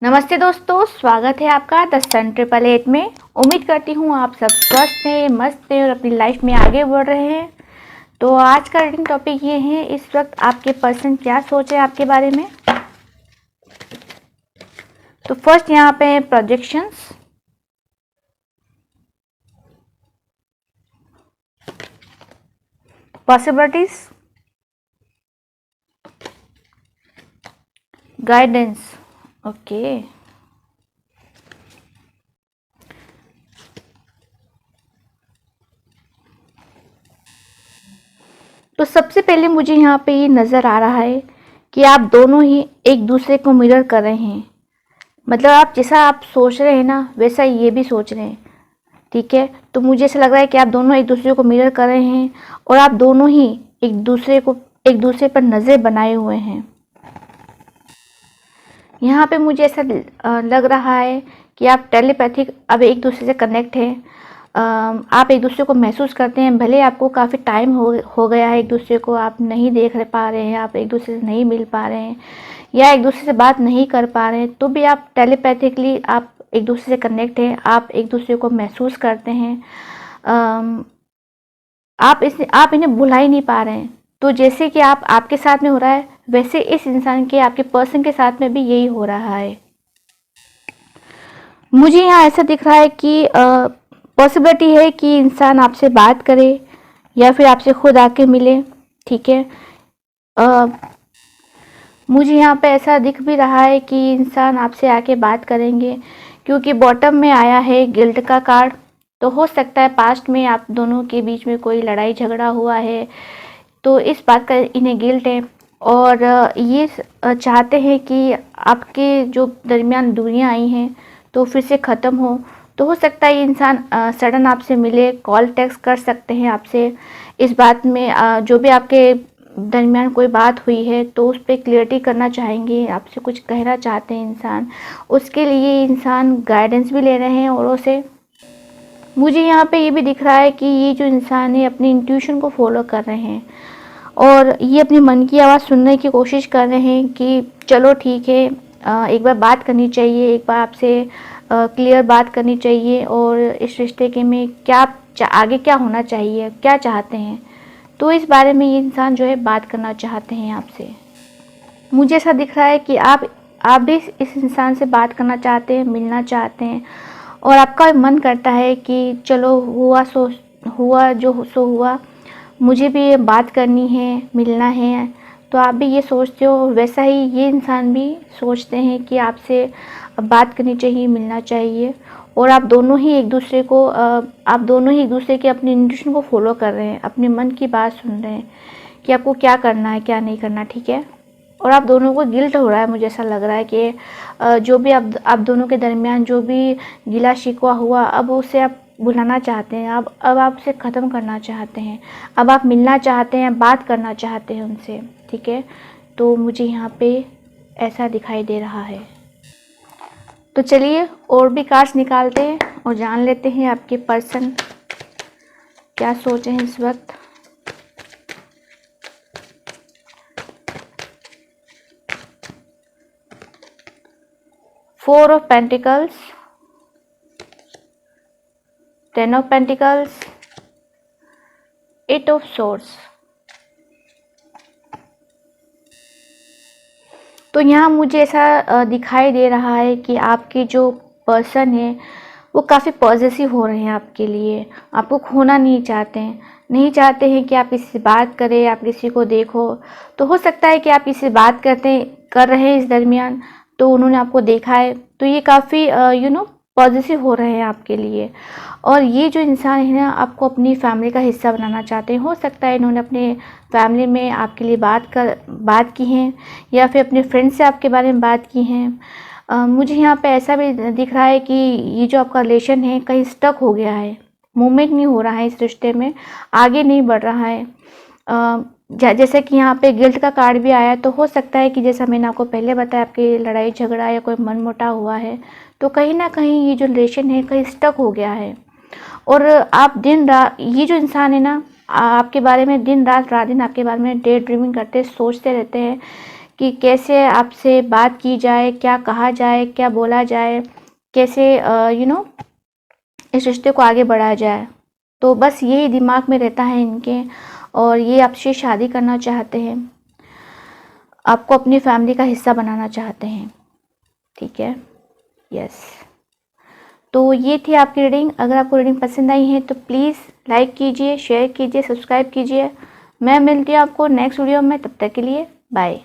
नमस्ते दोस्तों, स्वागत है आपका द सन 888 में। उम्मीद करती हूँ आप सब स्वस्थ हैं, मस्त हैं और अपनी लाइफ में आगे बढ़ रहे हैं। तो आज का रीडिंग टॉपिक ये है, इस वक्त आपके पर्सन क्या सोच रहे हैं आपके बारे में। तो फर्स्ट यहाँ पे प्रोजेक्शंस, पॉसिबिलिटीज, गाइडेंस। ओके, तो सबसे पहले मुझे यहाँ पे ये नज़र आ रहा है कि आप दोनों ही एक दूसरे को मिरर कर रहे हैं। मतलब आप जैसा आप सोच रहे हैं ना, वैसा ये भी सोच रहे हैं। ठीक है, तो मुझे ऐसा लग रहा है कि आप दोनों एक दूसरे को मिरर कर रहे हैं और आप दोनों ही एक दूसरे पर नज़र बनाए हुए हैं। यहाँ पे मुझे ऐसा लग रहा है कि आप टेलीपैथिक अब एक दूसरे से कनेक्ट हैं। आप एक दूसरे को महसूस करते हैं, भले आपको काफ़ी टाइम हो गया है, एक दूसरे को आप नहीं देख पा रहे हैं, आप एक दूसरे से नहीं मिल पा रहे हैं या एक दूसरे से बात नहीं कर पा रहे हैं, तो भी आप टेलीपैथिकली आप एक दूसरे से कनेक्ट हैं, आप एक दूसरे को महसूस करते हैं। आप इन्हें भुला ही नहीं पा रहे हैं। तो जैसे कि आपके साथ में हो रहा है, वैसे इस इंसान के, आपके पर्सन के साथ में भी यही हो रहा है। मुझे यहाँ ऐसा दिख रहा है कि पॉसिबिलिटी है कि इंसान आपसे बात करे या फिर आपसे खुद आके मिले। ठीक है, मुझे यहाँ पे ऐसा दिख भी रहा है कि इंसान आपसे आके बात करेंगे, क्योंकि बॉटम में आया है गिल्ट का कार्ड। तो हो सकता है पास्ट में आप दोनों के बीच में कोई लड़ाई झगड़ा हुआ है, तो इस बात का इन्हें गिल्ट है और ये चाहते हैं कि आपके जो दरमियान दूरियां आई हैं तो फिर से ख़त्म हो सकता है ये इंसान सडन आपसे मिले, कॉल टेक्स्ट कर सकते हैं आपसे। इस बात में जो भी आपके दरमियान कोई बात हुई है तो उस पर क्लियरिटी करना चाहेंगे, आपसे कुछ कहना चाहते हैं इंसान। उसके लिए इंसान गाइडेंस भी ले रहे हैं औरों से। मुझे यहाँ पे ये भी दिख रहा है कि ये जो इंसान है अपनी इंट्यूशन को फॉलो कर रहे हैं और ये अपनी मन की आवाज़ सुनने की कोशिश कर रहे हैं कि चलो ठीक है, एक बार बात करनी चाहिए, एक बार आपसे क्लियर बात करनी चाहिए और इस रिश्ते के में क्या आगे क्या होना चाहिए, क्या चाहते हैं। तो इस बारे में ये इंसान जो है बात करना चाहते हैं आपसे। मुझे ऐसा दिख रहा है कि आप भी इस इंसान से बात करना चाहते हैं, मिलना चाहते हैं और आपका मन करता है कि चलो हुआ जो सो हुआ, मुझे भी बात करनी है, मिलना है। तो आप भी ये सोचते हो, वैसा ही ये इंसान भी सोचते हैं कि आपसे बात करनी चाहिए, मिलना चाहिए और आप दोनों ही एक दूसरे के अपनी इंट्यूशन को फॉलो कर रहे हैं, अपने मन की बात सुन रहे हैं कि आपको क्या करना है, क्या नहीं करना। ठीक है, और आप दोनों को गिल्ट हो रहा है। मुझे ऐसा लग रहा है कि जो भी आप दोनों के दरमियान जो भी गिला शिकवा हुआ, अब उसे आप भुलाना चाहते हैं, अब आप उसे ख़त्म करना चाहते हैं, अब आप मिलना चाहते हैं, बात करना चाहते हैं उनसे। ठीक है, तो मुझे यहाँ पे ऐसा दिखाई दे रहा है। तो चलिए और भी कार्ड्स निकालते हैं और जान लेते हैं आपके पर्सन क्या सोच रहे हैं इस वक्त। Four of pentacles, 10 of pentacles, 8 of swords. तो यहाँ मुझे ऐसा दिखाई दे रहा है कि आपके जो पर्सन है वो काफ़ी पॉजिटिव हो रहे हैं आपके लिए, आपको खोना नहीं चाहते हैं कि आप किसी से बात करें, आप किसी को देखो। तो हो सकता है कि आप किसी से बात कर रहे हैं इस दरमियान, तो उन्होंने आपको देखा है, तो ये काफ़ी पॉजिटिव हो रहे हैं आपके लिए। और ये जो इंसान है ना, आपको अपनी फैमिली का हिस्सा बनाना चाहते हैं। हो सकता है इन्होंने अपने फैमिली में आपके लिए बात की हैं या फिर अपने फ्रेंड से आपके बारे में बात की हैं। मुझे यहाँ पे ऐसा भी दिख रहा है कि ये जो आपका रिलेशन है कहीं स्टक हो गया है, मूवमेंट नहीं हो रहा है, इस रिश्ते में आगे नहीं बढ़ रहा है। जैसे कि यहाँ पे गिल्ट का कार्ड भी आया, तो हो सकता है कि जैसा मैंने आपको पहले बताया, आपकी लड़ाई झगड़ा या कोई मनमुटाव हुआ है, तो कहीं ना कहीं ये जो रिलेशन है कहीं स्टक हो गया है। और आप दिन रात, ये जो इंसान है ना, आपके बारे में दिन रात आपके बारे में डे ड्रीमिंग करते, सोचते रहते हैं कि कैसे आपसे बात की जाए, क्या कहा जाए, क्या बोला जाए, कैसे इस रिश्ते को आगे बढ़ाया जाए। तो बस यही दिमाग में रहता है इनके, और ये आपसे शादी करना चाहते हैं, आपको अपनी फैमिली का हिस्सा बनाना चाहते हैं। ठीक है, यस। तो ये थी आपकी रीडिंग। अगर आपको रीडिंग पसंद आई है तो प्लीज़ लाइक कीजिए, शेयर कीजिए, सब्सक्राइब कीजिए। मैं मिलती हूँ आपको नेक्स्ट वीडियो में, तब तक के लिए बाय।